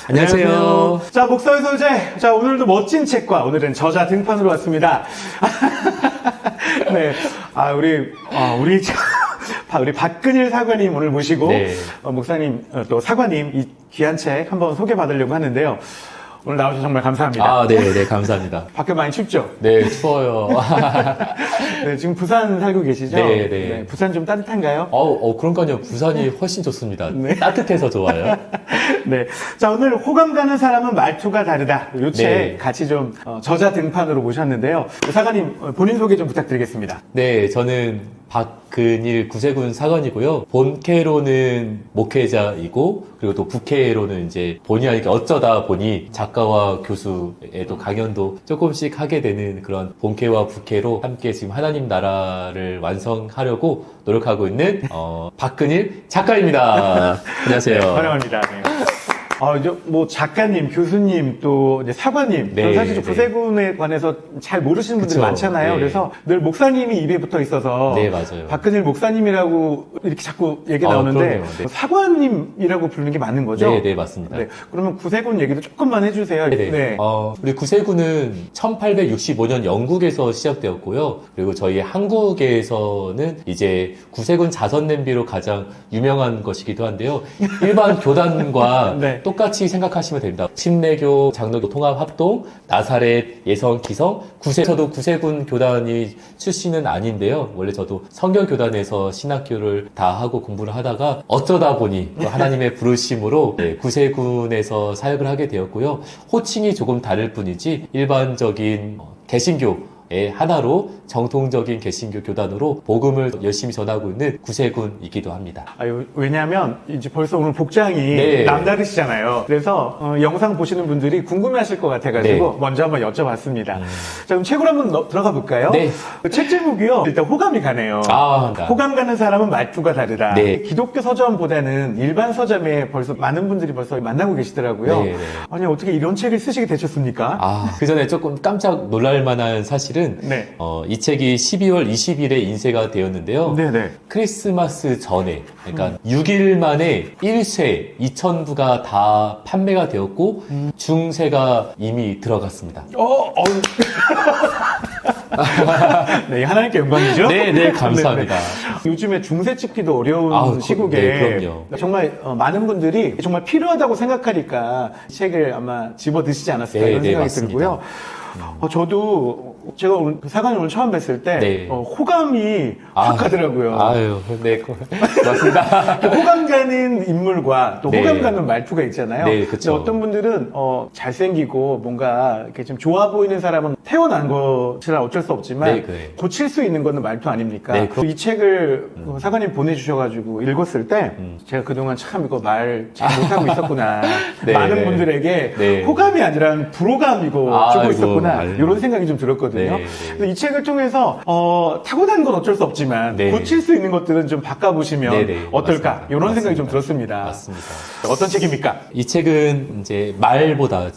안녕하세요. 자, 목사의 소재. 자, 오늘도 멋진 책과 오늘은 저자 등판으로 왔습니다. 네. 우리 박근일 사관님 오늘 모시고, 네. 목사님, 또 사관님 이 귀한 책 한번 소개받으려고 하는데요. 오늘 나와주셔서 정말 감사합니다. 네, 감사합니다. 밖에 많이 춥죠? 네, 추워요. 네, 지금 부산 살고 계시죠? 네. 부산 좀 따뜻한가요? 그러니까요. 부산이 훨씬 좋습니다. 네. 따뜻해서 좋아요. 네. 자, 오늘 호감 가는 사람은 말투가 다르다. 요 책 네. 같이 좀 저자 등판으로 모셨는데요. 사관님, 본인 소개 좀 부탁드리겠습니다. 네, 저는 박근일 구세군 사관이고요. 본캐로는 목회자이고, 그리고 또 부캐로는 이제 본의 아니게 어쩌다 보니 작가와 교수의 또 강연도 조금씩 하게 되는 그런 본캐와 부캐로 함께 지금 하나님 나라를 완성하려고 노력하고 있는 박근일 작가입니다. 안녕하세요. 네, 환영합니다. 네. 이제 뭐 작가님, 교수님, 또 이제 사관님, 네, 사실 네. 구세군에 관해서 잘 모르시는 분들이 그쵸. 많잖아요. 네. 그래서 늘 목사님이 입에 붙어 있어서 네, 맞아요. 박근일 목사님이라고 이렇게 자꾸 얘기 나오는데 그럼요. 네. 사관님이라고 부르는 게 맞는 거죠? 네, 맞습니다. 네. 그러면 구세군 얘기도 조금만 해주세요. 네. 우리 구세군은 1865년 영국에서 시작되었고요. 그리고 저희 한국에서는 이제 구세군 자선 냄비로 가장 유명한 것이기도 한데요. 일반 교단과 네. 똑같이 생각하시면 됩니다. 침례교, 장로교 통합합동, 나사렛, 예성, 기성, 저도 구세군 교단이 출신은 아닌데요. 원래 저도 성결교단에서 신학교를 다 하고 공부를 하다가 어쩌다 보니 또 하나님의 부르심으로 구세군에서 사역을 하게 되었고요. 호칭이 조금 다를 뿐이지 일반적인 개신교의 하나로 정통적인 개신교 교단으로 복음을 열심히 전하고 있는 구세군이기도 합니다. 왜냐하면 이제 벌써 오늘 복장이 네. 남다르시잖아요. 그래서 영상 보시는 분들이 궁금해하실 것 같아가지고 네. 먼저 한번 여쭤봤습니다. 자, 그럼 책으로 한번 들어가 볼까요? 네. 책 제목이요. 일단 호감이 가네요. 네. 호감 가는 사람은 말투가 다르다. 네. 기독교 서점보다는 일반 서점에 벌써 많은 분들이 벌써 만나고 계시더라고요. 네. 아니 어떻게 이런 책을 쓰시게 되셨습니까? 그 전에 조금 깜짝 놀랄 만한 사실은 네. 이 책이 12월 20일에 인쇄가 되었는데요. 네네. 크리스마스 전에, 그러니까 6일 만에 1쇄 2,000부가 다 판매가 되었고 중세가 이미 들어갔습니다. 네, 하나님께 영광이죠? 네, 감사합니다. 요즘에 중세 찍기도 어려운 시국에 네, 그럼요. 정말 많은 분들이 정말 필요하다고 생각하니까 이 책을 아마 집어 드시지 않았을까 이런 생각이 맞습니다. 들고요. 저도 제가 오늘 사관을 오늘 처음 뵀을 때 호감이 확 가더라고요. 네, 맞습니다. 호감 가는 인물과 또 네. 호감 가는 말투가 있잖아요. 네, 그쵸. 근데 어떤 분들은 잘생기고 뭔가 이렇게 좀 좋아 보이는 사람은 태어난 것이라 어쩔 수 없지만 네. 고칠 수 있는 거는 말투 아닙니까? 네, 이 책을 사관님 보내주셔가지고 읽었을 때 제가 그동안 참 이거 말 잘 못하고 있었구나. 네, 많은 네. 분들에게 네. 호감이 아니라 불호감이고 쓰고 있었구나. 아이고. 이런 생각이 좀 들었거든요. 네. 그래서 이 책을 통해서 타고난 건 어쩔 수 없지만 네. 고칠 수 있는 것들은 좀 바꿔보시면 네, 어떨까? 맞습니다. 이런 생각이 좀 맞습니다. 들었습니다. 맞습니다. 어떤 책입니까? 이 책은 이제 말보다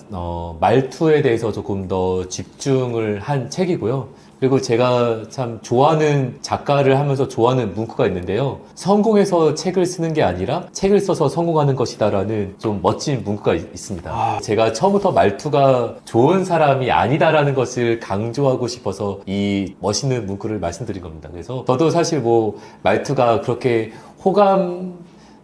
말투에 대해서 조금 더 집중을 한 책이고요. 그리고 제가 참 좋아하는 작가를 하면서 좋아하는 문구가 있는데요. 성공해서 책을 쓰는 게 아니라 책을 써서 성공하는 것이다라는 좀 멋진 문구가 있습니다. 제가 처음부터 말투가 좋은 사람이 아니다라는 것을 강조하고 싶어서 이 멋있는 문구를 말씀드린 겁니다. 그래서 저도 사실 뭐 말투가 그렇게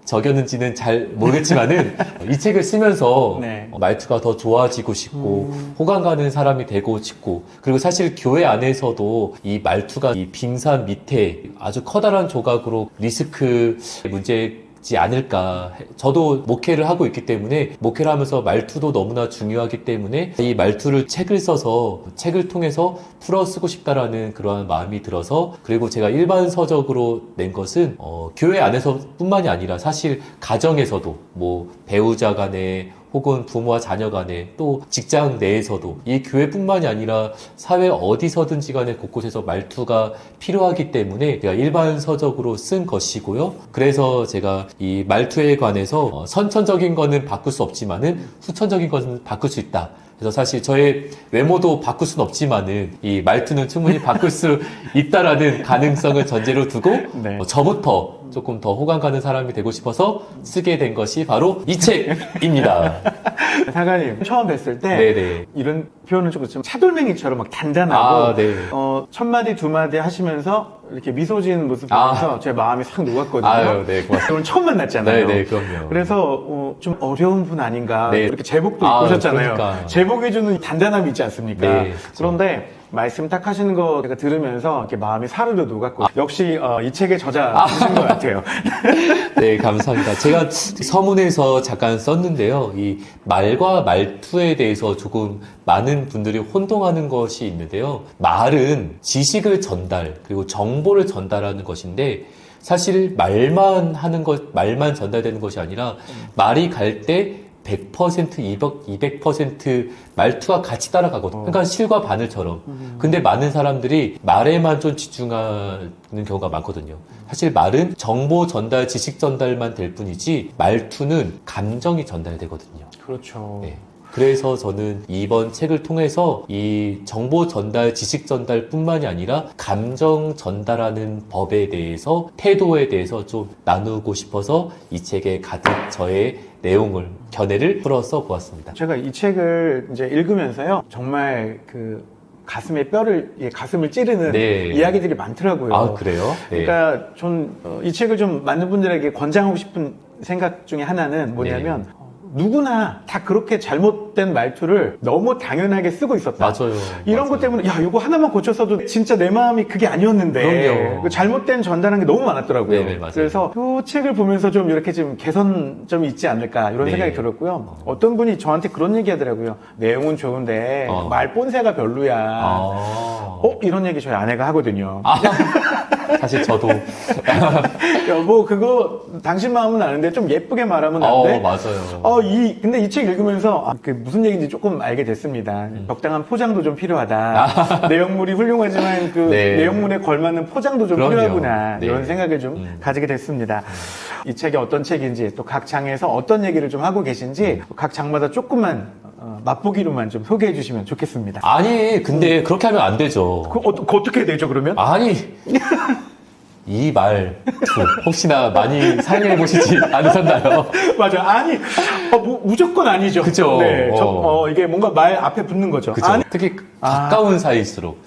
적였는지는 잘 모르겠지만은 이 책을 쓰면서 네. 말투가 더 좋아지고 싶고 호감 가는 사람이 되고 싶고, 그리고 사실 교회 안에서도 이 말투가 이 빙산 밑에 아주 커다란 조각으로 리스크 문제지 않을까. 저도 목회를 하고 있기 때문에 목회를 하면서 말투도 너무나 중요하기 때문에 이 말투를 책을 써서 책을 통해서 풀어 쓰고 싶다라는 그러한 마음이 들어서, 그리고 제가 일반 서적으로 낸 것은 교회 안에서 뿐만이 아니라 사실 가정에서도 뭐 배우자 간에 혹은 부모와 자녀 간에 또 직장 내에서도 이 교회뿐만이 아니라 사회 어디서든지 간에 곳곳에서 말투가 필요하기 때문에 제가 일반 서적으로 쓴 것이고요. 그래서 제가 이 말투에 관해서 선천적인 거는 바꿀 수 없지만은 후천적인 것은 바꿀 수 있다. 그래서 사실 저의 외모도 바꿀 수는 없지만은 이 말투는 충분히 바꿀 수 있다라는 가능성을 전제로 두고 네. 저부터 조금 더 호감 가는 사람이 되고 싶어서 쓰게 된 것이 바로 이 책입니다. 사관님 처음 뵀을 때 네네. 이런 표현은 조금 좀 차돌맹이처럼 막 단단하고 아, 네. 첫 마디 두 마디 하시면서 이렇게 미소 지는 모습 보면서 제 마음이 싹 녹았거든요. 아유, 네, 고맙습니다. 오늘 처음 만났잖아요. 네, 그럼요. 그래서 좀 어려운 분 아닌가. 네. 이렇게 제복도 입고 오셨잖아요. 그러니까. 제복이 주는 단단함이 있지 않습니까? 네, 그렇죠. 그런데 말씀 딱 하시는 거 제가 들으면서 이렇게 마음이 사르르 녹았고 역시 이 책의 저자이신 것 같아요. 네, 감사합니다. 제가 서문에서 잠깐 썼는데요. 이 말과 말투에 대해서 조금 많은 분들이 혼동하는 것이 있는데요. 말은 지식을 전달, 그리고 정보를 전달하는 것인데, 사실 말만 하는 것, 말만 전달되는 것이 아니라, 말이 갈 때 100%, 200% 말투가 같이 따라가거든요. 그러니까 실과 바늘처럼. 근데 많은 사람들이 말에만 좀 집중하는 경우가 많거든요. 사실 말은 정보 전달, 지식 전달만 될 뿐이지 말투는 감정이 전달되거든요. 그렇죠. 네. 그래서 저는 이번 책을 통해서 이 정보 전달, 지식 전달 뿐만이 아니라 감정 전달하는 법에 대해서, 태도에 대해서 좀 나누고 싶어서 이 책에 가득 저의 내용을, 견해를 풀어서 보았습니다. 제가 이 책을 이제 읽으면서요, 정말 가슴에 가슴을 찌르는 네. 이야기들이 많더라고요. 아, 그래요? 네. 그러니까 전 이 책을 좀 많은 분들에게 권장하고 싶은 생각 중에 하나는 뭐냐면, 누구나 다 그렇게 잘못된 말투를 너무 당연하게 쓰고 있었다. 맞아요. 이런 것 때문에 야 이거 하나만 고쳤어도 진짜 내 마음이 그게 아니었는데 그럼요. 그 잘못된 전달한 게 너무 많았더라고요. 네, 맞아요. 그래서 이 책을 보면서 좀 이렇게 좀 개선점이 있지 않을까 이런 네. 생각이 들었고요. 어떤 분이 저한테 그런 얘기 하더라고요. 내용은 좋은데 말 본새가 별로야. 이런 얘기 저희 아내가 하거든요. 사실 저도. 여보 그거 당신 마음은 아는데 좀 예쁘게 말하면 안 돼? 맞아요. 근데 이 책 읽으면서 무슨 얘기인지 조금 알게 됐습니다. 적당한 포장도 좀 필요하다. 내용물이 훌륭하지만 네. 내용물에 걸맞는 포장도 좀 그럼요. 필요하구나. 네. 이런 생각을 좀 가지게 됐습니다. 이 책이 어떤 책인지 또 각 장에서 어떤 얘기를 좀 하고 계신지 각 장마다 조금만 맛보기로만 좀 소개해 주시면 좋겠습니다. 아니, 근데 그렇게 하면 안 되죠. 어떻게 해야 되죠 그러면? 아니. 이 말투 혹시나 많이 사용해 보시지 않으셨나요? 맞아요. 아니, 무조건 아니죠. 그죠. 네, 이게 뭔가 말 앞에 붙는 거죠. 그죠. 아니, 특히 가까운 사이일수록.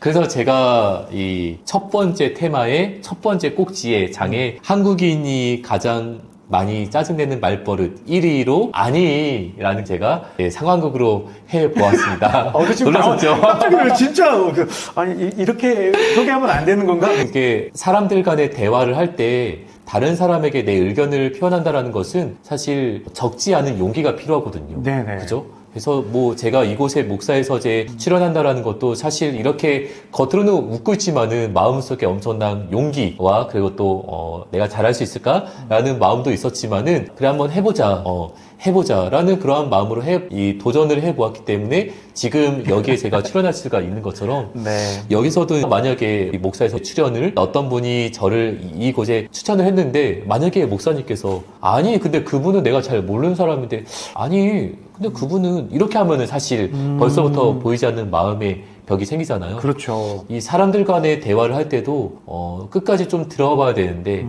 그래서 제가 이 첫 번째 테마의 첫 번째 꼭지의 장에 한국인이 가장 많이 짜증내는 말버릇 1위로 아니라는 제가 상황극으로 해보았습니다. 놀라셨죠? 깜짝이야, 진짜. 아니, 이렇게 소개하면 안 되는 건가? 이게 사람들 간의 대화를 할 때 다른 사람에게 내 의견을 표현한다는 것은 사실 적지 않은 용기가 필요하거든요. 네네. 그죠? 그래서 제가 이곳에 목사의 서재에 출연한다라는 것도 사실 이렇게 겉으로는 웃고 있지만은 마음속에 엄청난 용기와 그리고 또 내가 잘할 수 있을까라는 마음도 있었지만은 그래 한번 해보자라는 그러한 마음으로 이 도전을 해보았기 때문에 지금 여기에 제가 출연할 수가 있는 것처럼 네. 여기서도 만약에 목사에서 출연을 어떤 분이 저를 이곳에 추천을 했는데 만약에 목사님께서 아니 근데 그분은 내가 잘 모르는 사람인데 아니 근데 그분은 이렇게 하면은 사실 벌써부터 보이지 않는 마음의 벽이 생기잖아요. 그렇죠. 이 사람들 간의 대화를 할 때도 끝까지 좀 들어봐야 되는데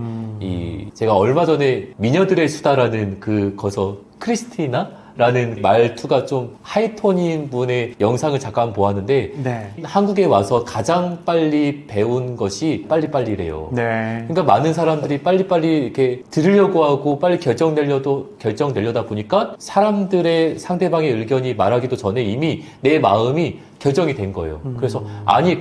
제가 얼마 전에 미녀들의 수다라는 거기서 크리스티나라는 말투가 좀 하이톤인 분의 영상을 잠깐 보았는데 네. 한국에 와서 가장 빨리 배운 것이 빨리빨리래요. 네. 그러니까 많은 사람들이 빨리빨리 이렇게 들으려고 하고 빨리 결정 내려다 보니까 사람들의 상대방의 의견이 말하기도 전에 이미 내 마음이 결정이 된 거예요. 그래서 아니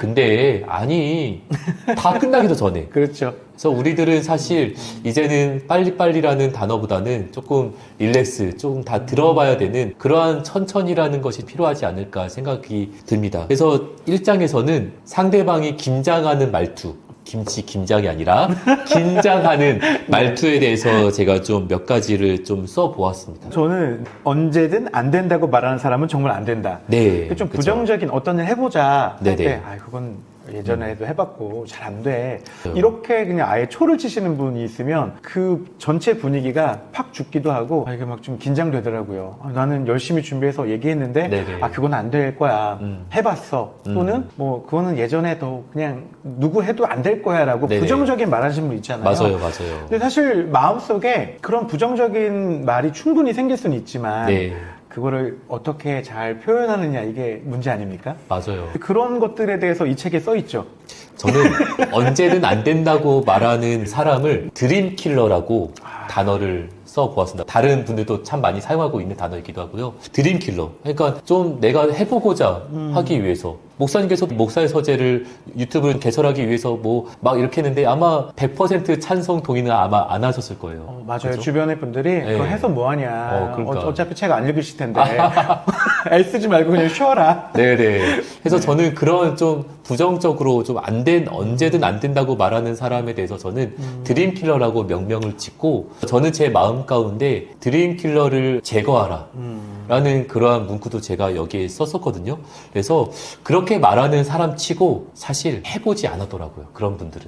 다 끝나기도 전에. 그렇죠. 그래서 우리들은 사실 이제는 빨리빨리라는 단어보다는 조금 릴렉스, 조금 다 들어봐야 되는 그러한 천천히라는 것이 필요하지 않을까 생각이 듭니다. 그래서 1장에서는 상대방이 긴장하는 말투, 김장이 아니라 긴장하는 말투에 대해서 제가 좀 몇 가지를 좀 써보았습니다. 저는 언제든 안 된다고 말하는 사람은 정말 안 된다. 네. 좀 부정적인 어떤 일 해보자 할 네네. 때, 그건 예전에도 해봤고 잘 안 돼. 이렇게 그냥 아예 초를 치시는 분이 있으면 그 전체 분위기가 팍 죽기도 하고 이게 막 좀 긴장되더라고요. 나는 열심히 준비해서 얘기했는데 네네. 그건 안 될 거야. 해봤어. 또는 뭐 그거는 예전에도 그냥 누구 해도 안 될 거야 라고 네네. 부정적인 말하시는 분 있잖아요. 맞아요. 근데 사실 마음속에 그런 부정적인 말이 충분히 생길 수는 있지만 네. 그거를 어떻게 잘 표현하느냐 이게 문제 아닙니까? 맞아요. 그런 것들에 대해서 이 책에 써 있죠. 저는 언제든 안 된다고 말하는 사람을 드림킬러라고 단어를 써보았습니다. 다른 분들도 참 많이 사용하고 있는 단어이기도 하고요. 드림킬러. 그러니까 좀 내가 해보고자 하기 위해서. 목사님께서 목사의 서재를 유튜브를 개설하기 위해서 뭐 막 이렇게 했는데 아마 100% 찬성 동의는 아마 안 하셨을 거예요. 맞아요. 그렇죠? 주변의 분들이 그거 해서 뭐하냐. 그러니까. 어차피 책 안 읽으실 텐데. 애쓰지 말고 그냥 쉬어라. 네네. 그래서 저는 그런 좀 부정적으로 좀 언제든 안 된다고 말하는 사람에 대해서 저는 드림킬러라고 명명을 짓고 저는 제 마음 가운데 드림킬러를 제거하라. 라는 그러한 문구도 제가 여기에 썼었거든요. 그래서 그렇게 말하는 사람 치고 사실 해보지 않았더라고요. 그런 분들은.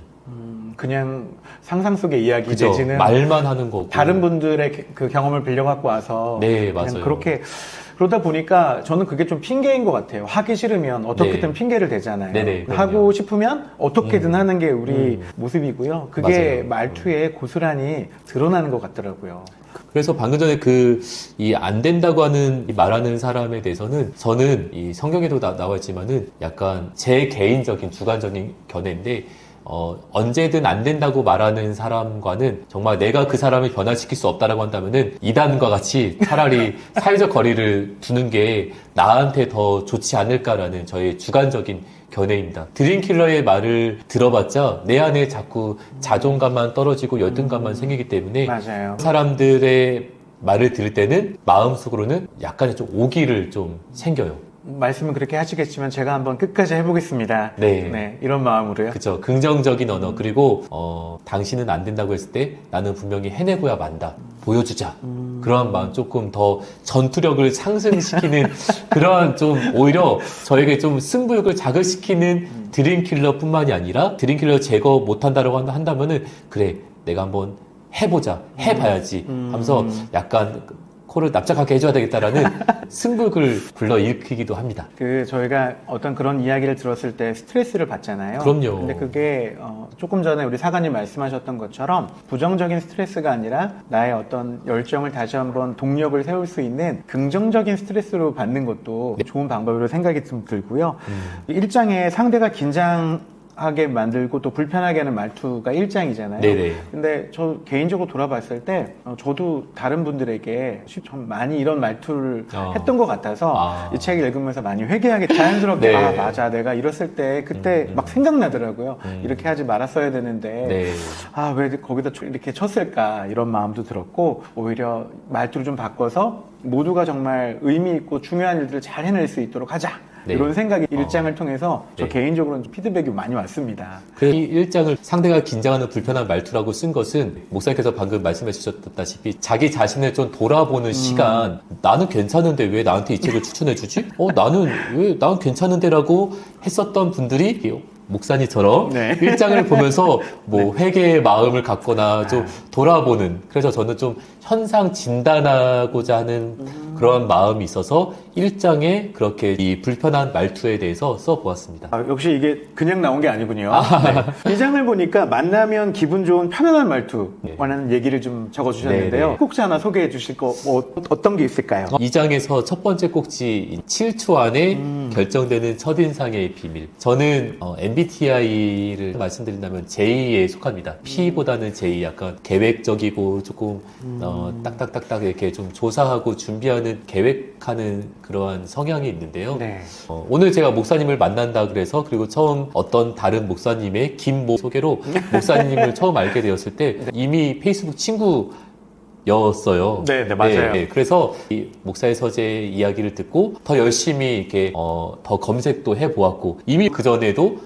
그냥 상상 속의 이야기 그죠? 내지는 말만 하는 거고. 다른 분들의 그 경험을 빌려갖고 와서 네, 그냥 맞아요. 그렇게 그러다 보니까 저는 그게 좀 핑계인 것 같아요. 하기 싫으면 어떻게든 네. 핑계를 대잖아요. 네네, 그럼요. 하고 싶으면 어떻게든 하는 게 우리 모습이고요. 그게 맞아요. 말투에 고스란히 드러나는 것 같더라고요. 그래서 방금 전에 이 안 된다고 하는 이 말하는 사람에 대해서는 저는 이 성경에도 나와 있지만은 약간 제 개인적인 주관적인 견해인데 언제든 안 된다고 말하는 사람과는 정말 내가 그 사람을 변화시킬 수 없다라고 한다면은 이단과 같이 차라리 사회적 거리를 두는 게 나한테 더 좋지 않을까라는 저의 주관적인 견해입니다. 드림킬러의 말을 들어봤자 내 안에 자꾸 자존감만 떨어지고 열등감만 생기기 때문에 맞아요. 사람들의 말을 들을 때는 마음속으로는 약간의 좀 오기를 좀 생겨요. 말씀은 그렇게 하시겠지만 제가 한번 끝까지 해보겠습니다. 네. 이런 마음으로요. 그쵸. 긍정적인 언어. 그리고, 당신은 안 된다고 했을 때 나는 분명히 해내고야 만다. 보여주자. 그러한 마음 조금 더 전투력을 상승시키는 그러한 좀 오히려 저에게 좀 승부욕을 자극시키는 드림킬러 뿐만이 아니라 드림킬러 제거 못한다라고 한다면은 그래. 내가 한번 해보자. 해봐야지. 하면서 약간 코를 납작하게 해줘야 되겠다라는 승부욕을 불러일으키기도 합니다. 저희가 어떤 그런 이야기를 들었을 때 스트레스를 받잖아요. 그럼요. 근데 그게 조금 전에 우리 사관님 말씀하셨던 것처럼 부정적인 스트레스가 아니라 나의 어떤 열정을 다시 한번 동력을 세울 수 있는 긍정적인 스트레스로 받는 것도 좋은 방법으로 생각이 좀 들고요. 1장에 상대가 긴장하게 만들고 또 불편하게 하는 말투가 1장이잖아요. 네네. 근데 저 개인적으로 돌아봤을 때 저도 다른 분들에게 좀 많이 이런 말투를 했던 것 같아서 이 책을 읽으면서 많이 회개하게 자연스럽게 네. 맞아 내가 이랬을 때 그때 막 생각나더라고요. 이렇게 하지 말았어야 되는데 네. 왜 거기다 이렇게 쳤을까 이런 마음도 들었고 오히려 말투를 좀 바꿔서 모두가 정말 의미 있고 중요한 일들을 잘 해낼 수 있도록 하자. 네. 이런 생각이 1장을 통해서 저 네. 개인적으로는 피드백이 많이 왔습니다. 그래서 이 1장을 상대가 긴장하는 불편한 말투라고 쓴 것은 목사님께서 방금 말씀해 주셨다시피 자기 자신을 좀 돌아보는 시간 나는 괜찮은데 왜 나한테 이 책을 추천해 주지? 난 괜찮은데 라고 했었던 분들이 목사님처럼 네. 1장을 보면서 뭐 회개의 마음을 갖거나 좀 돌아보는 그래서 저는 좀 현상 진단하고자 하는 그런 마음이 있어서 1장에 그렇게 이 불편한 말투에 대해서 써보았습니다. 역시 이게 그냥 나온 게 아니군요. 이 장을 보니까 만나면 기분 좋은 편안한 말투라는 얘기를 좀 적어주셨는데요. 네. 혹시 하나 소개해 주실 거 어떤 게 있을까요? 2장에서 첫 번째 꼭지 7초 안에 결정되는 첫인상의 비밀. 저는 MBTI를 말씀드린다면 J에 속합니다. P보다는 J 약간 계획적이고 조금 딱딱딱딱 이렇게 좀 조사하고 준비하는 계획하는 그러한 성향이 있는데요. 네. 오늘 제가 목사님을 만난다 그래서 그리고 처음 어떤 다른 목사님의 김모 소개로 목사님을 처음 알게 되었을 때 이미 페이스북 친구 였어요. 네, 맞아요. 그래서 이 목사의 서재 이야기를 듣고 더 열심히 이렇게 더 검색도 해보았고 이미 그 전에도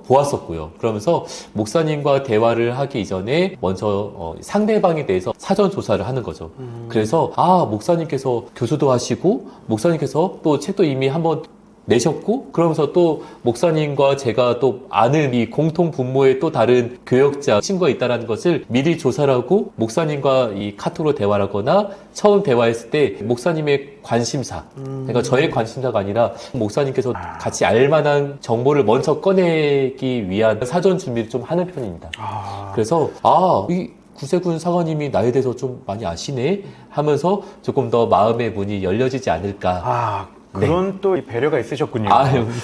보았었고요. 그러면서 목사님과 대화를 하기 이전에 먼저 상대방에 대해서 사전 조사를 하는 거죠. 그래서 목사님께서 교수도 하시고 목사님께서 또 책도 이미 한번 내셨고, 그러면서 또 목사님과 제가 또 아는 이 공통 분모의 또 다른 교역자 친구가 있다는 것을 미리 조사를 하고 목사님과 이 카톡으로 대화를 하거나 처음 대화했을 때 목사님의 관심사, 그러니까 저의 관심사가 아니라 목사님께서 같이 알만한 정보를 먼저 꺼내기 위한 사전 준비를 좀 하는 편입니다. 그래서 이 구세군 사관님이 나에 대해서 좀 많이 아시네 하면서 조금 더 마음의 문이 열려지지 않을까. 그런 또 배려가 있으셨군요.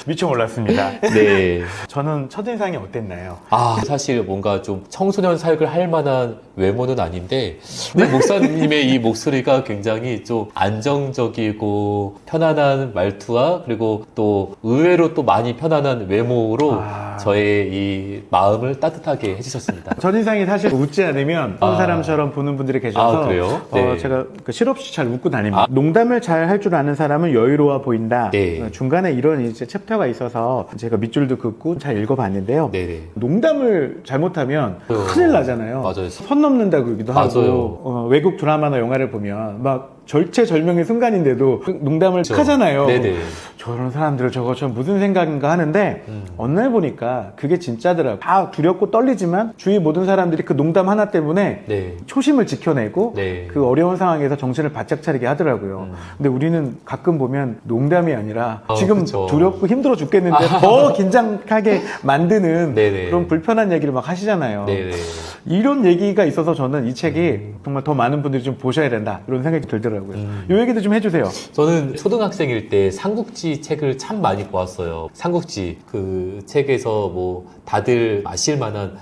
미처 몰랐습니다. 네. 저는 첫인상이 어땠나요? 사실 뭔가 좀 청소년 사역을 할 만한 외모는 아닌데, 목사님의 이 목소리가 굉장히 좀 안정적이고 편안한 말투와 그리고 또 의외로 또 많이 편안한 외모로 저의 이 마음을 따뜻하게 해주셨습니다. 첫인상이 사실 웃지 않으면 한 사람처럼 보는 분들이 계셔서 그래요? 네. 제가 실없이 잘 웃고 다닙니다. 농담을 잘 할 줄 아는 사람은 여유로워 보인다. 네. 중간에 이런 이제 챕터가 있어서 제가 밑줄도 긋고 잘 읽어봤는데요. 네네. 농담을 잘못하면 큰일 나잖아요. 맞아요. 선 넘는다 그러기도 하고 외국 드라마나 영화를 보면 막 절체절명의 순간인데도 농담을 하잖아요. 네네. 저런 사람들을 저거 무슨 생각인가 하는데 어느 날 보니까 그게 진짜더라고요. 다 두렵고 떨리지만 주위 모든 사람들이 그 농담 하나 때문에 초심을 지켜내고 그 어려운 상황에서 정신을 바짝 차리게 하더라고요. 근데 우리는 가끔 보면 농담이 아니라 지금 그쵸. 두렵고 힘들어 죽겠는데 더 긴장하게 만드는 그런 불편한 얘기를 막 하시잖아요. 이런 얘기가 있어서 저는 이 책이 정말 더 많은 분들이 좀 보셔야 된다 이런 생각이 들더라고요. 이 얘기도 좀 해주세요. 저는 초등학생일 때 삼국지 책을 참 많이 보았어요. 삼국지 그 책에서 뭐 다들 아실 만한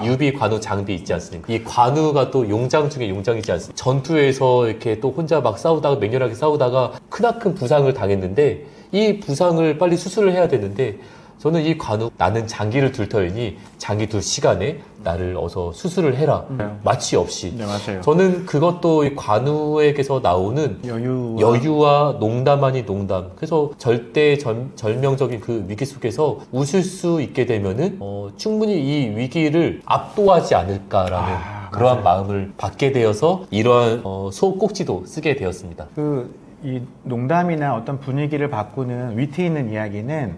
유비, 관우, 장비 있지 않습니까? 이 관우가 또 용장 중에 용장이지 않습니까? 전투에서 이렇게 또 혼자 막 싸우다가 맹렬하게 싸우다가 크나큰 부상을 당했는데 이 부상을 빨리 수술을 해야 되는데 저는 이 관우 나는 장기를 둘 터이니 장기 둘 시간에 나를 어서 수술을 해라. 마취 없이. 네, 맞아요. 저는 그것도 이 관우에게서 나오는 여유와 농담 아닌 농담. 그래서 절명적인 그 위기 속에서 웃을 수 있게 되면은 충분히 이 위기를 압도하지 않을까라는 그러한 마음을 받게 되어서 이러한 소꼭지도 쓰게 되었습니다. 이 농담이나 어떤 분위기를 바꾸는 위트 있는 이야기는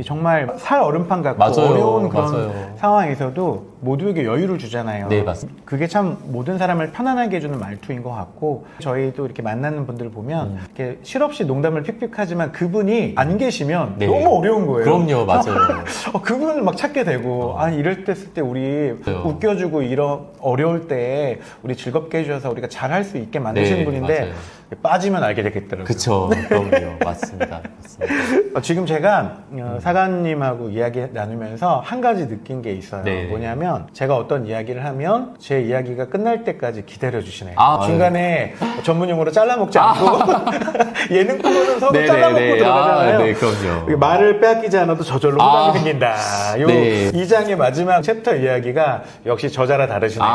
정말 살 얼음판 같고 어려운 그런 상황에서도 모두에게 여유를 주잖아요. 네, 맞습니다. 그게 참 모든 사람을 편안하게 해주는 말투인 것 같고 저희도 이렇게 만나는 분들 보면 이렇게 실없이 농담을 픽픽하지만 그분이 안 계시면 너무 어려운 거예요. 그럼요, 맞아요. 그분을 막 찾게 되고 이럴 때 쓸 때 우리 웃겨주고 이런 어려울 때 우리 즐겁게 해주셔서 우리가 잘할 수 있게 만드시는 분인데 맞아요. 빠지면 알게 되겠더라고요. 그쵸. 그럼요. 맞습니다. 지금 제가 사관님하고 이야기 나누면서 한 가지 느낀 게 있어요. 뭐냐면 제가 어떤 이야기를 하면 제 이야기가 끝날 때까지 기다려 주시네요. 중간에 전문 용어로 잘라먹지 않고 예능 프로는 서로 잘라먹고 들어가잖아요. 네, 그럼요. 말을 빼앗기지 않아도 저절로 호감이 생긴다. 이 장의 마지막 챕터 이야기가 역시 저자라 다르시네요.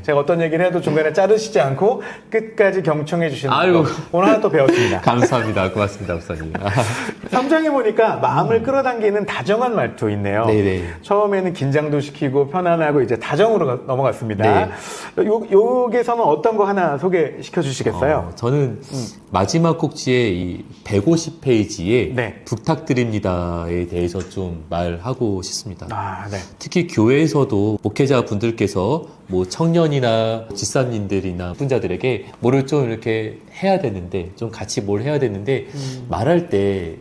제가 어떤 얘기를 해도 중간에 자르시지 않고 끝까지 경청해 주시는 오늘 하나 또 배웠습니다. 감사합니다. 고맙습니다, 목사님. 3장에 보니까 마음을 끌어당기는 다정한 말투 있네요. 처음에는 긴장도 시키고 편안하고 이제 다정으로 넘어갔습니다. 여기서는 어떤 거 하나 소개시켜 주시겠어요? 저는 마지막 꼭지에 이 150페이지에 부탁드립니다에 대해서 좀 말하고 싶습니다. 특히 교회에서도 목회자 분들께서 뭐 청년이나 집사님들이나 분자들에게 뭐를 좀 이렇게 해야 되는데 좀 같이 뭘 해야 되는데 말할 때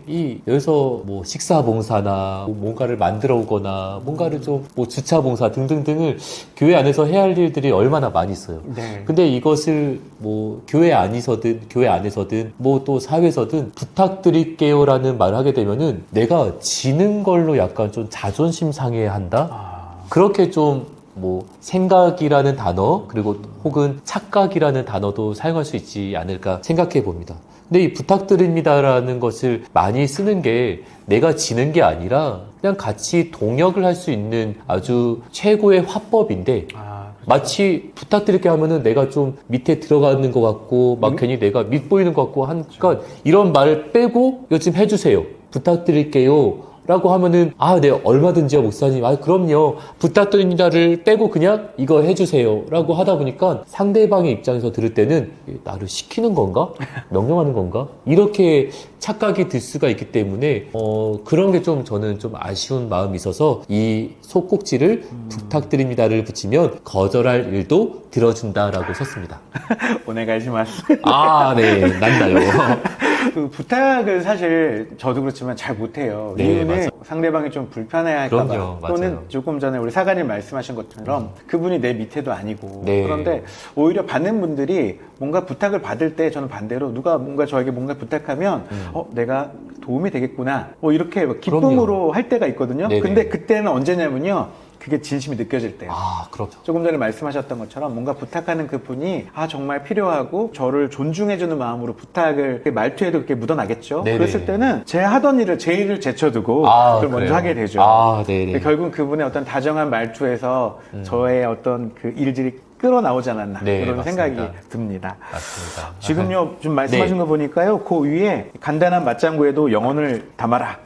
여기서 뭐 식사 봉사나 뭔가를 만들어 오거나 뭔가를 좀 뭐 주차 봉사 등등등을 교회 안에서 해야 할 일들이 얼마나 많이 있어요. 근데 이것을 뭐 교회 아니서든 교회 안에서든 뭐 또 사회에서든 부탁드릴게요라는 말을 하게 되면은 내가 지는 걸로 약간 좀 자존심 상해한다. 그렇게 좀 뭐 생각이라는 단어 그리고 혹은 착각이라는 단어도 사용할 수 있지 않을까 생각해 봅니다. 근데 이 부탁드립니다라는 것을 많이 쓰는 게 내가 지는 게 아니라 그냥 같이 동역을 할 수 있는 아주 최고의 화법인데 마치 부탁드릴게 하면은 내가 좀 밑에 들어가는 것 같고 막 괜히 내가 밑보이는 것 같고 하니까 이런 말을 빼고 이거 좀 해주세요. 부탁드릴게요. 라고 하면은, 네, 얼마든지요, 목사님. 그럼요. 부탁드립니다를 빼고 그냥 이거 해주세요. 라고 하다 보니까 상대방의 입장에서 들을 때는 나를 시키는 건가? 명령하는 건가? 이렇게 착각이 들 수가 있기 때문에, 그런 게 좀 저는 좀 아쉬운 마음이 있어서 이 속꼭지를 부탁드립니다를 붙이면 거절할 일도 들어준다라고 썼습니다. 오네가시마스. 네, 낫나요? 그 부탁을 사실 저도 그렇지만 잘 못해요. 네, 이유는 맞아요. 상대방이 좀 불편해할까봐 그럼요, 또는 맞아요. 조금 전에 우리 사관님 말씀하신 것처럼 그분이 내 밑에도 아니고 네. 그런데 오히려 받는 분들이 뭔가 부탁을 받을 때 저는 반대로 누가 뭔가 저에게 뭔가 부탁하면 내가 도움이 되겠구나 이렇게 기쁨으로 그럼요. 할 때가 있거든요. 네네. 근데 그때는 언제냐면요. 그게 진심이 느껴질 때요. 그렇죠. 조금 전에 말씀하셨던 것처럼 뭔가 부탁하는 그분이 정말 필요하고 저를 존중해주는 마음으로 부탁을 말투에도 그렇게 묻어나겠죠. 네네. 그랬을 때는 제 하던 일을 제 일을 제쳐두고 그걸 먼저 그래요? 하게 되죠. 네네. 결국 그분의 어떤 다정한 말투에서 저의 어떤 그 일들이 끌어나오지 않았나 네, 그런 맞습니다. 생각이 듭니다. 맞습니다. 지금요 좀 말씀하신 네. 거 보니까요 그 위에 간단한 맞장구에도 영혼을 담아라.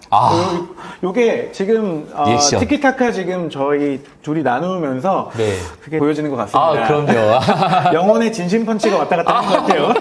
요게 지금 리액션. 티키타카 지금 저희 둘이 나누면서 네. 그게 보여지는 것 같습니다. 그럼요. 영혼의 진심 펀치가 왔다 갔다 하는 것 같아요.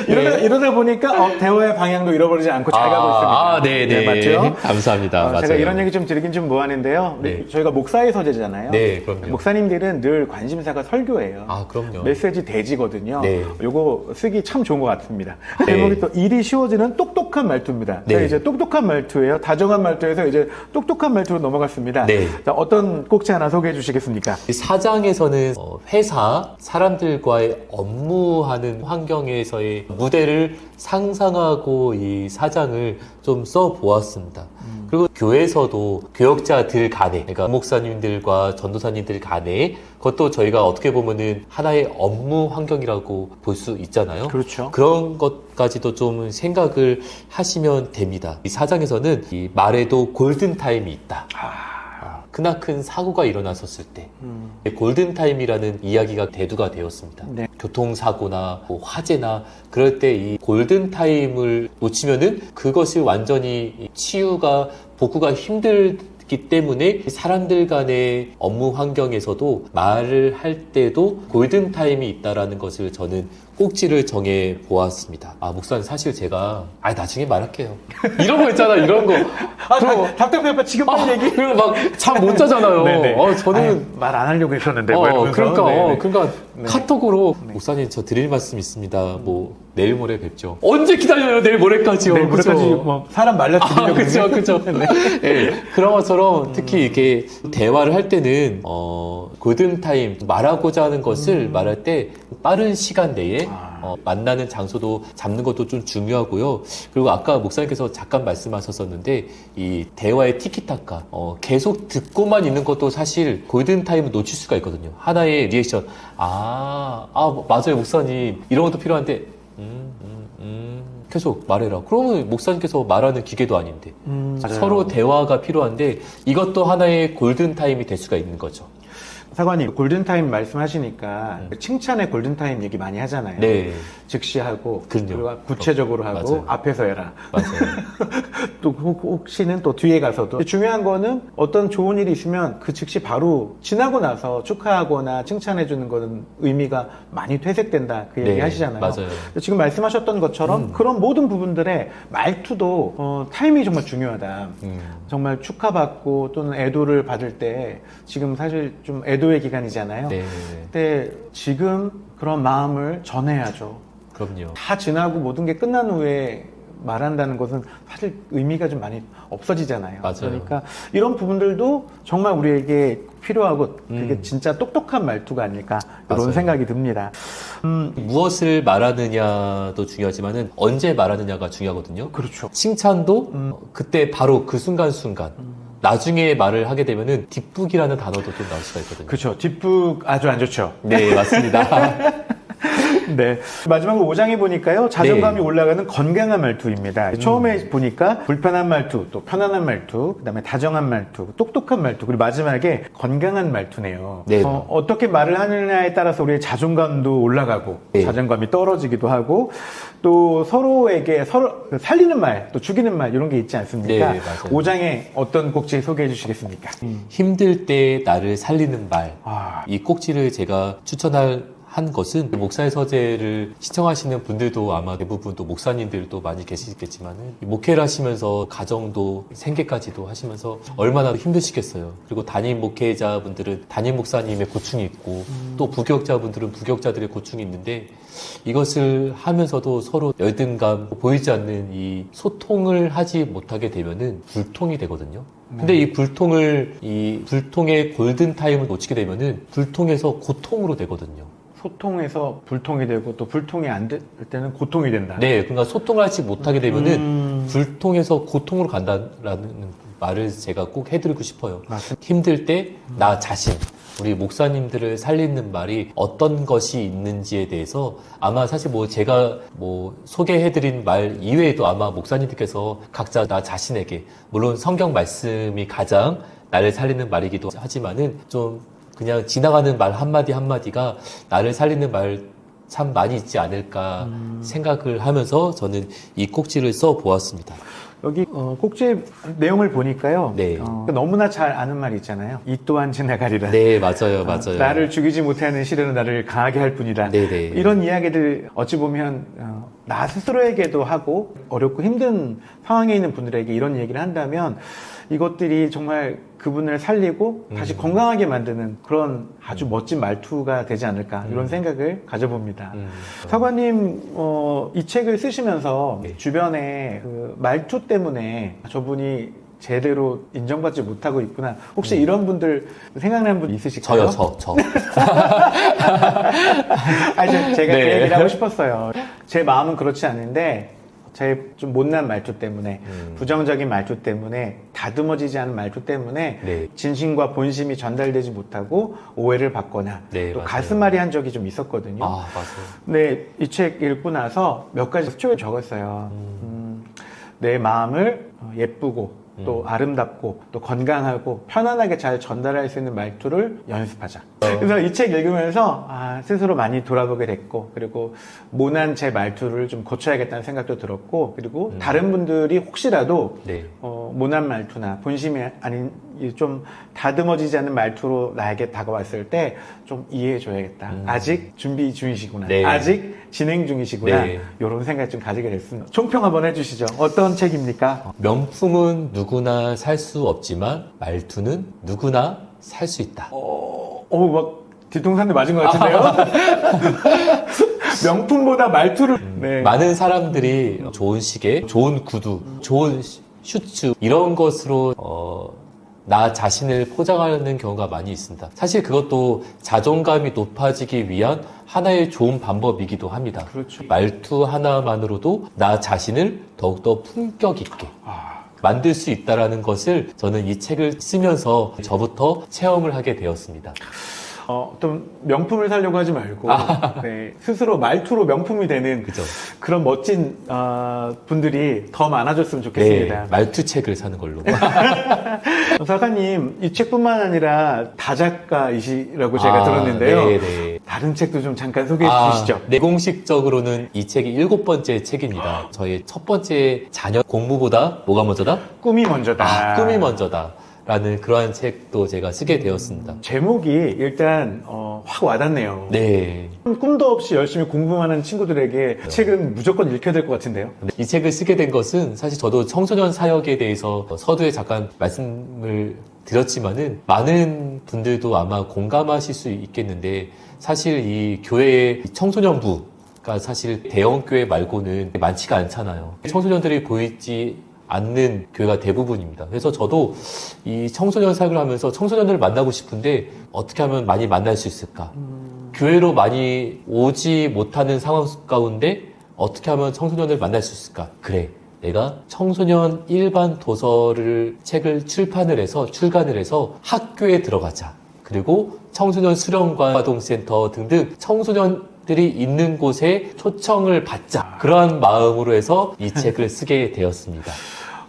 이러다 보니까 대화의 방향도 잃어버리지 않고 잘 가고 있습니다. 네네. 맞죠? 감사합니다. 맞아요. 제가 이런 얘기 좀 드리긴 좀 뭐하는데요. 네. 저희가 목사의 서재잖아요. 네, 그럼요. 목사님들은 늘 관심사가 설교예요. 그럼요. 메시지 대지거든요. 네. 요거 쓰기 참 좋은 것 같습니다. 네. 제목이 또 일이 쉬워지는 똑똑한 말투입니다. 네. 자, 이제 똑똑한 말투예요. 다정한 말투에서 이제 똑똑한 말투로 넘어갔습니다. 네. 자, 어떤 꼭지 하나 소개해 주시겠습니까? 이 사장에서는 회사 사람들과의 업무하는 환경에서의 무대를 상상하고 이 사장을 좀 써보았습니다. 그리고 교회에서도 교역자들 간에, 그러니까 목사님들과 전도사님들 간에 그것도 저희가 어떻게 보면은 하나의 업무 환경이라고 볼 수 있잖아요. 그렇죠. 그런 것까지도 좀 생각을 하시면 됩니다. 이 사장에서는 이 말에도 골든타임이 있다. 크나큰 사고가 일어났었을 때 골든타임이라는 이야기가 대두가 되었습니다. 네. 교통사고나 화재나 그럴 때 이 골든타임을 놓치면은 그것이 완전히 치유가 복구가 힘들기 때문에 사람들 간의 업무 환경에서도 말을 할 때도 골든타임이 있다라는 것을 저는 꼭지를 정해 보았습니다. 목사님 사실 제가 나중에 말할게요. 이런 거 있잖아, 이런 거. 답답해 오빠 지금 빨리 얘기. 그리고 막 잠 못 자잖아요. 네네. 저는 말 안 하려고 했었는데. 그러니까 네. 카톡으로 목사님 저 드릴 말씀 있습니다. 내일 모레 뵙죠. 언제 기다려요? 내일 모레까지요. 내일 모레까지 사람 말려 죽이려고. 그죠. 네, 그런 것처럼 특히 이게 대화를 할 때는 골든타임 말하고자 하는 것을 말할 때 빠른 시간 내에 만나는 장소도 잡는 것도 좀 중요하고요. 그리고 아까 목사님께서 잠깐 말씀하셨었는데 이 대화의 티키타카 계속 듣고만 있는 것도 사실 골든타임을 놓칠 수가 있거든요. 하나의 리액션 맞아요 목사님 이런 것도 필요한데 계속 말해라. 그러면 목사님께서 말하는 기계도 아닌데 서로 대화가 필요한데 이것도 하나의 골든타임이 될 수가 있는 거죠. 사관님 골든타임 말씀하시니까 칭찬의 골든타임 얘기 많이 하잖아요. 네. 즉시 하고 그럼요. 그리고 구체적으로 하고 맞아요. 앞에서 해라. 맞아요. 또 혹시는 또 뒤에 가서도 중요한 거는 어떤 좋은 일이 있으면 그 즉시 바로 지나고 나서 축하하거나 칭찬해 주는 거는 의미가 많이 퇴색된다 그 얘기 네, 하시잖아요. 맞아요. 지금 말씀하셨던 것처럼 그런 모든 부분들의 말투도 타임이 정말 중요하다. 정말 축하받고 또는 애도를 받을 때 지금 사실 좀 애도의 기간이잖아요. 네. 근데 지금 그런 마음을 전해야죠. 그럼요. 다 지나고 모든 게 끝난 후에 말한다는 것은 사실 의미가 좀 많이 없어지잖아요. 맞아요. 그러니까 이런 부분들도 정말 우리에게 필요하고 그게 진짜 똑똑한 말투가 아닐까 이런 맞아요. 생각이 듭니다. 무엇을 말하느냐도 중요하지만은 언제 말하느냐가 중요하거든요. 그렇죠. 칭찬도 그때 바로 그 순간순간 나중에 말을 하게 되면은 뒷북이라는 단어도 좀 나올 수가 있거든요. 그렇죠. 뒷북 아주 안 좋죠. 네, 맞습니다. 네. 마지막으로 5장에 보니까요, 자존감이 네. 올라가는 건강한 말투입니다. 처음에 보니까 불편한 말투, 또 편안한 말투, 그 다음에 다정한 말투, 똑똑한 말투, 그리고 마지막에 건강한 말투네요. 네. 어떻게 말을 하느냐에 따라서 우리의 자존감도 올라가고, 네. 자존감이 떨어지기도 하고, 또 서로에게 서로 살리는 말, 또 죽이는 말, 이런 게 있지 않습니까? 네, 맞아요. 5장에 어떤 꼭지 소개해 주시겠습니까? 힘들 때 나를 살리는 말. 아, 이 꼭지를 제가 한 것은 목사의 서재를 시청하시는 분들도 아마 대부분 또 목사님들도 많이 계시겠지만은 목회를 하시면서 가정도 생계까지도 하시면서 얼마나 힘드시겠어요. 그리고 담임 목회자분들은 담임 목사님의 고충이 있고 또 부교육자분들은 부교육자들의 고충이 있는데 이것을 하면서도 서로 열등감 보이지 않는 이 소통을 하지 못하게 되면은 불통이 되거든요. 근데 이 불통의 골든타임을 놓치게 되면은 불통에서 고통으로 되거든요. 소통에서 불통이 되고 또 불통이 안 될 때는 고통이 된다. 네, 그러니까 소통을 하지 못하게 되면은 불통에서 고통으로 간다라는 말을 제가 꼭 해드리고 싶어요. 맞습니다. 힘들 때 나 자신, 우리 목사님들을 살리는 말이 어떤 것이 있는지에 대해서 아마 사실 제가 소개해드린 말 이외에도 아마 목사님들께서 각자 나 자신에게 물론 성경 말씀이 가장 나를 살리는 말이기도 하지만은 좀 그냥 지나가는 말 한마디 한마디가 나를 살리는 말 참 많이 있지 않을까 생각을 하면서 저는 이 꼭지를 써 보았습니다. 여기 꼭지 내용을 보니까요. 네. 너무나 잘 아는 말이 있잖아요. 이 또한 지나가리라. 네, 맞아요. 나를 죽이지 못하는 시련은 나를 강하게 할 뿐이다. 네네. 이런 이야기들 어찌 보면 나 스스로에게도 하고 어렵고 힘든 상황에 있는 분들에게 이런 얘기를 한다면 이것들이 정말 그분을 살리고 다시 건강하게 만드는 그런 아주 멋진 말투가 되지 않을까 이런 생각을 가져봅니다. 사관님 이 책을 쓰시면서 네. 주변에 그 말투 때문에 저분이 제대로 인정받지 못하고 있구나. 혹시 이런 분들 생각나는 분 있으실까요? 저. 아니, 제가 네. 그 얘기를 하고 싶었어요. 제 마음은 그렇지 않은데 제 좀 못난 말투 때문에 부정적인 말투 때문에 다듬어지지 않은 말투 때문에 네. 진심과 본심이 전달되지 못하고 오해를 받거나 네, 또 맞아요. 가슴앓이 한 적이 좀 있었거든요. 아, 맞아요. 네, 이 책 읽고 나서 몇 가지 수초를 적었어요. 내 마음을 예쁘고 또 아름답고 또 건강하고 편안하게 잘 전달할 수 있는 말투를 연습하자. 그래서 이 책 읽으면서 스스로 많이 돌아보게 됐고 그리고 모난 제 말투를 좀 고쳐야겠다는 생각도 들었고 그리고 다른 분들이 혹시라도 네. 모난 말투나 본심이 아닌 좀 다듬어지지 않는 말투로 나에게 다가왔을 때 좀 이해해줘야겠다. 아직 준비 중이시구나. 네. 아직 진행 중이시구나. 네. 이런 생각 좀 가지게 됐습니다. 총평 한번 해주시죠. 어떤 책입니까? 명품은 누구나 살 수 없지만 말투는 누구나 살 수 있다. 막 뒤통수한테 맞은 것 같은데요? 명품보다 말투를. 네. 많은 사람들이 좋은 시계, 좋은 구두, 좋은 슈츠 이런 것으로 나 자신을 포장하는 경우가 많이 있습니다. 사실 그것도 자존감이 높아지기 위한 하나의 좋은 방법이기도 합니다. 그렇죠. 말투 하나만으로도 나 자신을 더욱더 품격 있게 만들 수 있다는 것을 저는 이 책을 쓰면서 저부터 체험을 하게 되었습니다. 어떤 명품을 사려고 하지 말고 네, 스스로 말투로 명품이 되는 그죠? 그런 멋진 분들이 더 많아졌으면 좋겠습니다. 네, 말투 책을 사는 걸로. 작가님, 이 책뿐만 아니라 다작가이시라고 제가 들었는데요. 네. 다른 책도 좀 잠깐 소개해 주시죠. 네, 공식적으로는 이 책이 7번째 책입니다. 저의 첫 번째 자녀 공부보다 뭐가 먼저다? 꿈이 먼저다. 꿈이 먼저다. 라는 그러한 책도 제가 쓰게 되었습니다. 제목이 일단 확 와닿네요. 네. 꿈도 없이 열심히 공부하는 친구들에게 책은 무조건 읽혀야 될 것 같은데요. 이 책을 쓰게 된 것은 사실 저도 청소년 사역에 대해서 서두에 잠깐 말씀을 드렸지만은 많은 분들도 아마 공감하실 수 있겠는데 사실 이 교회의 청소년부가 사실 대형 교회 말고는 많지가 않잖아요. 청소년들이 보이지 않는 교회가 대부분입니다. 그래서 저도 이 청소년 사역을 하면서 청소년들을 만나고 싶은데 어떻게 하면 많이 만날 수 있을까? 교회로 많이 오지 못하는 상황 가운데 어떻게 하면 청소년을 만날 수 있을까? 그래. 내가 청소년 일반 도서를 책을 출간을 해서 학교에 들어가자. 그리고 청소년 수련관 아동센터 등등 청소년 사람들이 있는 곳에 초청을 받자. 그러한 마음으로 해서 이 책을 쓰게 되었습니다.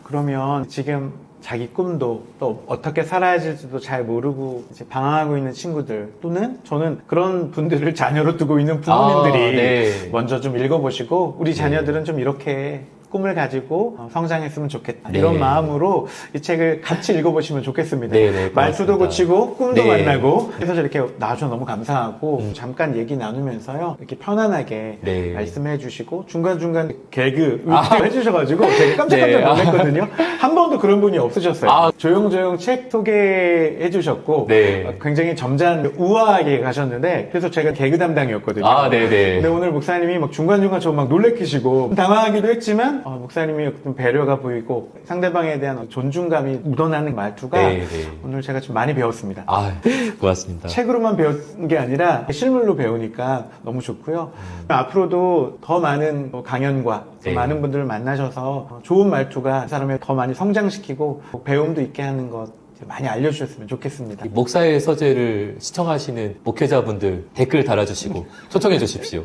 그러면 지금 자기 꿈도 또 어떻게 살아야 될지도 잘 모르고 이제 방황하고 있는 친구들 또는 저는 그런 분들을 자녀로 두고 있는 부모님들이 네. 먼저 좀 읽어보시고 우리 자녀들은 좀 이렇게 꿈을 가지고 성장했으면 좋겠다. 네. 이런 마음으로 이 책을 같이 읽어보시면 좋겠습니다. 네, 네, 말투도 고맙습니다. 고치고 꿈도 네. 만나고 그래서 이렇게 나와줘서 너무 감사하고 잠깐 얘기 나누면서요. 이렇게 편안하게 네. 말씀해 주시고 중간중간 개그 해주셔가지고 제가 깜짝깜짝 네. 놀랐거든요. 한 번도 그런 분이 없으셨어요. 아. 조용조용 책 소개해 주셨고 네. 굉장히 점잖은 우아하게 가셨는데 그래서 제가 개그 담당이었거든요. 아, 네네. 근데 오늘 목사님이 막 중간중간 저 막 놀래키시고 당황하기도 했지만 목사님이 어떤 배려가 보이고 상대방에 대한 존중감이 묻어나는 말투가 네, 네. 오늘 제가 좀 많이 배웠습니다. 아, 고맙습니다. 책으로만 배운 게 아니라 실물로 배우니까 너무 좋고요. 앞으로도 더 많은 강연과 더 네. 많은 분들을 만나셔서 좋은 말투가 사람을 더 많이 성장시키고 배움도 있게 하는 것 많이 알려주셨으면 좋겠습니다. 이 목사의 서재를 시청하시는 목회자분들 댓글 달아주시고 초청해 주십시오.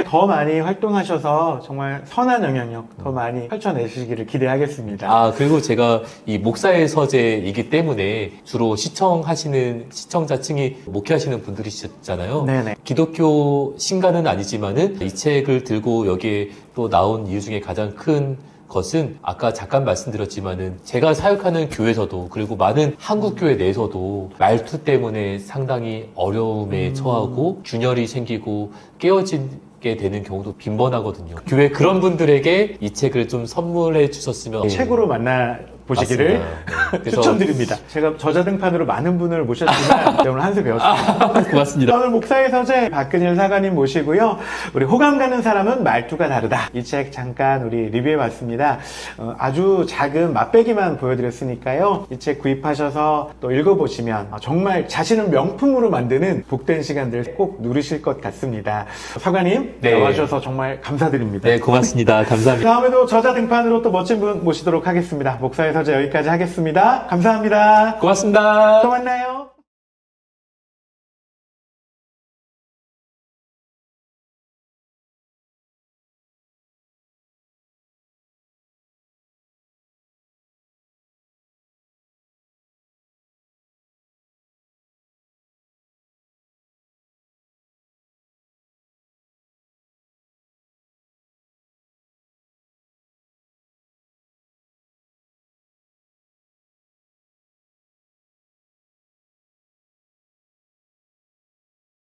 더 많이 활동하셔서 정말 선한 영향력 더 많이 펼쳐내시기를 기대하겠습니다. 아, 그리고 제가 이 목사의 서재이기 때문에 주로 시청하시는 시청자층이 목회하시는 분들이셨잖아요. 네네. 기독교 신가는 아니지만은 이 책을 들고 여기에 또 나온 이유 중에 가장 큰 것은 아까 잠깐 말씀드렸지만은 제가 사역하는 교회에서도 그리고 많은 한국 교회 내에서도 말투 때문에 상당히 어려움에 처하고 균열이 생기고 깨어지게 되는 경우도 빈번하거든요. 교회 그런 분들에게 이 책을 좀 선물해 주셨으면 책으로 만나 보시기를 맞습니다. 네. 그래서 추천드립니다. 제가 저자등판으로 많은 분을 모셨지만 오늘 한 수 배웠습니다. 고맙습니다. 오늘 목사의 서재 박근일 사관님 모시고요. 우리 호감 가는 사람은 말투가 다르다. 이 책 잠깐 우리 리뷰해봤습니다. 아주 작은 맛배기만 보여드렸으니까요. 이 책 구입하셔서 또 읽어보시면 정말 자신을 명품으로 만드는 복된 시간들 꼭 누리실 것 같습니다. 사관님 네. 나와주셔서 정말 감사드립니다. 네, 고맙습니다. 감사합니다. 다음에도 저자 등판으로 또 멋진 분 모시도록 하겠습니다. 목사의 서재 여기까지 하겠습니다. 감사합니다. 고맙습니다. 또 만나요.